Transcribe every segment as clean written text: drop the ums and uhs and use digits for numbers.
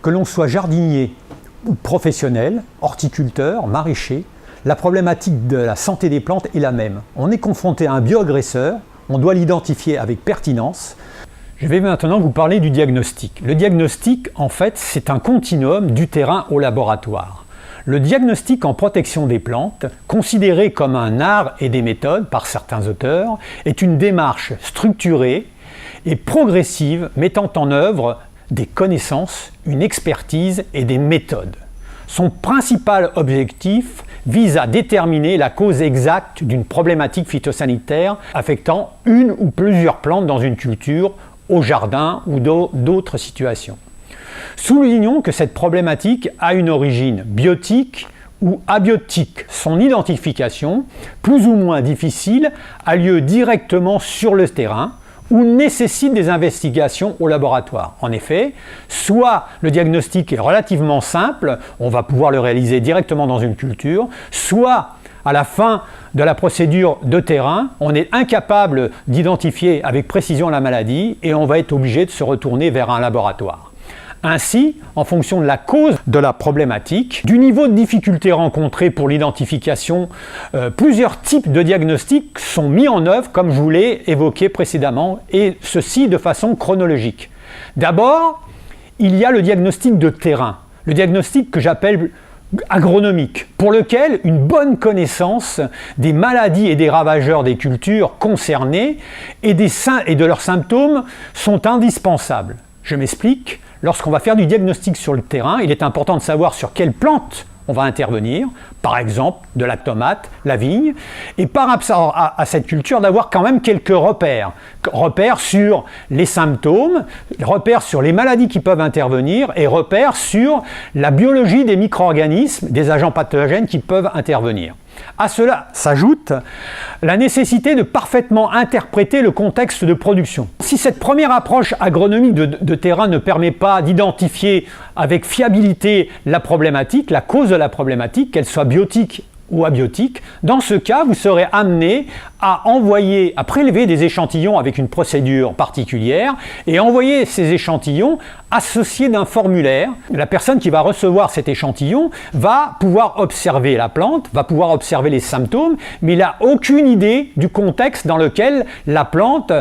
Que l'on soit jardinier ou professionnel, horticulteur, maraîcher, la problématique de la santé des plantes est la même. On est confronté à un bioagresseur, on doit l'identifier avec pertinence. Je vais maintenant vous parler du diagnostic. Le diagnostic, en fait, c'est un continuum du terrain au laboratoire. Le diagnostic en protection des plantes, considéré comme un art et des méthodes par certains auteurs, est une démarche structurée et progressive mettant en œuvre des connaissances, une expertise et des méthodes. Son principal objectif vise à déterminer la cause exacte d'une problématique phytosanitaire affectant une ou plusieurs plantes dans une culture, au jardin ou d'autres situations. Soulignons que cette problématique a une origine biotique ou abiotique. Son identification, plus ou moins difficile, a lieu directement sur le terrain ou nécessite des investigations au laboratoire. En effet, soit le diagnostic est relativement simple, on va pouvoir le réaliser directement dans une culture, soit à la fin de la procédure de terrain, on est incapable d'identifier avec précision la maladie et on va être obligé de se retourner vers un laboratoire. Ainsi, en fonction de la cause de la problématique, du niveau de difficulté rencontré pour l'identification, plusieurs types de diagnostics sont mis en œuvre, comme je vous l'ai évoqué précédemment, et ceci de façon chronologique. D'abord, il y a le diagnostic de terrain, le diagnostic que j'appelle agronomique, pour lequel une bonne connaissance des maladies et des ravageurs des cultures concernées et de leurs symptômes sont indispensables. Je m'explique, lorsqu'on va faire du diagnostic sur le terrain, il est important de savoir sur quelle plante on va intervenir, par exemple de la tomate, la vigne, et par rapport à cette culture d'avoir quand même quelques repères. Repères sur les symptômes, repères sur les maladies qui peuvent intervenir et repères sur la biologie des micro-organismes, des agents pathogènes qui peuvent intervenir. À cela s'ajoute la nécessité de parfaitement interpréter le contexte de production. Si cette première approche agronomique de terrain ne permet pas d'identifier avec fiabilité la problématique, la cause de la problématique, qu'elle soit biotique ou abiotique, dans ce cas, vous serez amené à prélever des échantillons avec une procédure particulière et envoyer ces échantillons associés d'un formulaire. La personne qui va recevoir cet échantillon va pouvoir observer la plante, va pouvoir observer les symptômes, mais il n'a aucune idée du contexte dans lequel la plante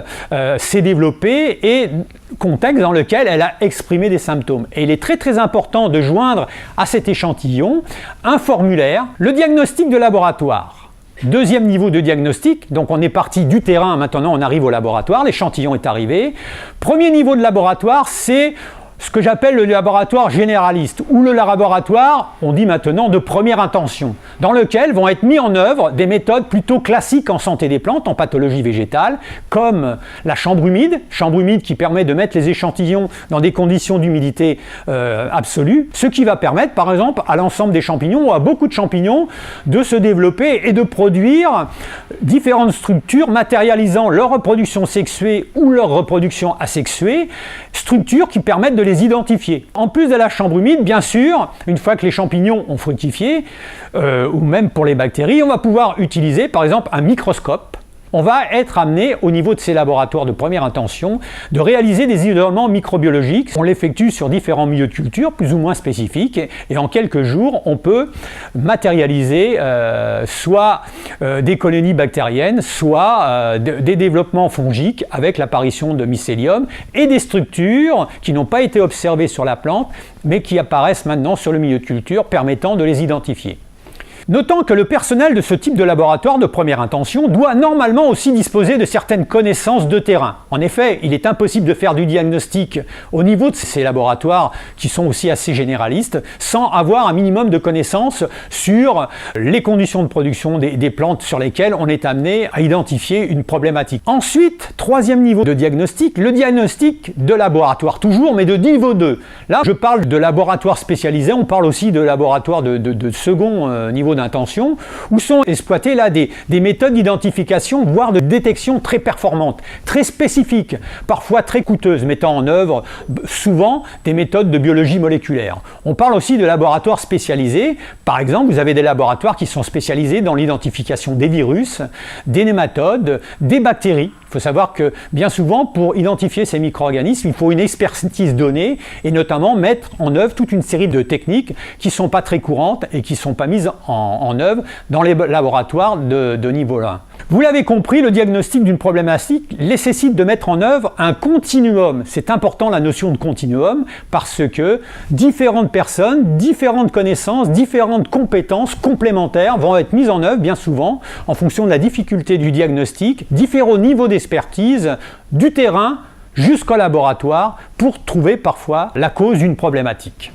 s'est développée et contexte dans lequel elle a exprimé des symptômes. Et il est très très important de joindre à cet échantillon un formulaire, le diagnostic de laboratoire. Deuxième niveau de diagnostic, donc on est parti du terrain, maintenant on arrive au laboratoire, l'échantillon est arrivé. Premier niveau de laboratoire, c'est ce que j'appelle le laboratoire généraliste, ou le laboratoire, on dit maintenant, de première intention, dans lequel vont être mis en œuvre des méthodes plutôt classiques en santé des plantes, en pathologie végétale, comme la chambre humide qui permet de mettre les échantillons dans des conditions d'humidité absolue, ce qui va permettre, par exemple, à l'ensemble des champignons, ou à beaucoup de champignons, de se développer et de produire différentes structures matérialisant leur reproduction sexuée ou leur reproduction asexuée, structures qui permettent de les identifier. En plus de la chambre humide, bien sûr, une fois que les champignons ont fructifié, ou même pour les bactéries, on va pouvoir utiliser par exemple un microscope. On va être amené au niveau de ces laboratoires de première intention de réaliser des isolements microbiologiques. On l'effectue sur différents milieux de culture plus ou moins spécifiques et en quelques jours on peut matérialiser soit des colonies bactériennes, soit des développements fongiques avec l'apparition de mycélium et des structures qui n'ont pas été observées sur la plante mais qui apparaissent maintenant sur le milieu de culture permettant de les identifier. Notons que le personnel de ce type de laboratoire de première intention doit normalement aussi disposer de certaines connaissances de terrain. En effet, il est impossible de faire du diagnostic au niveau de ces laboratoires qui sont aussi assez généralistes sans avoir un minimum de connaissances sur les conditions de production des plantes sur lesquelles on est amené à identifier une problématique. Ensuite, troisième niveau de diagnostic, le diagnostic de laboratoire toujours, mais de niveau 2. Là, je parle de laboratoire spécialisé, on parle aussi de laboratoire de second niveau niveau d'intention, où sont exploitées là des méthodes d'identification, voire de détection très performantes, très spécifiques, parfois très coûteuses, mettant en œuvre souvent des méthodes de biologie moléculaire. On parle aussi de laboratoires spécialisés. Par exemple, vous avez des laboratoires qui sont spécialisés dans l'identification des virus, des nématodes, des bactéries. Il faut savoir que bien souvent, pour identifier ces micro-organismes, il faut une expertise donnée et notamment mettre en œuvre toute une série de techniques qui ne sont pas très courantes et qui ne sont pas mises en œuvre dans les laboratoires de niveau 1. Vous l'avez compris, le diagnostic d'une problématique nécessite de mettre en œuvre un continuum. C'est important la notion de continuum parce que différentes personnes, différentes connaissances, différentes compétences complémentaires vont être mises en œuvre bien souvent en fonction de la difficulté du diagnostic, différents niveaux d'expertise, du terrain jusqu'au laboratoire pour trouver parfois la cause d'une problématique.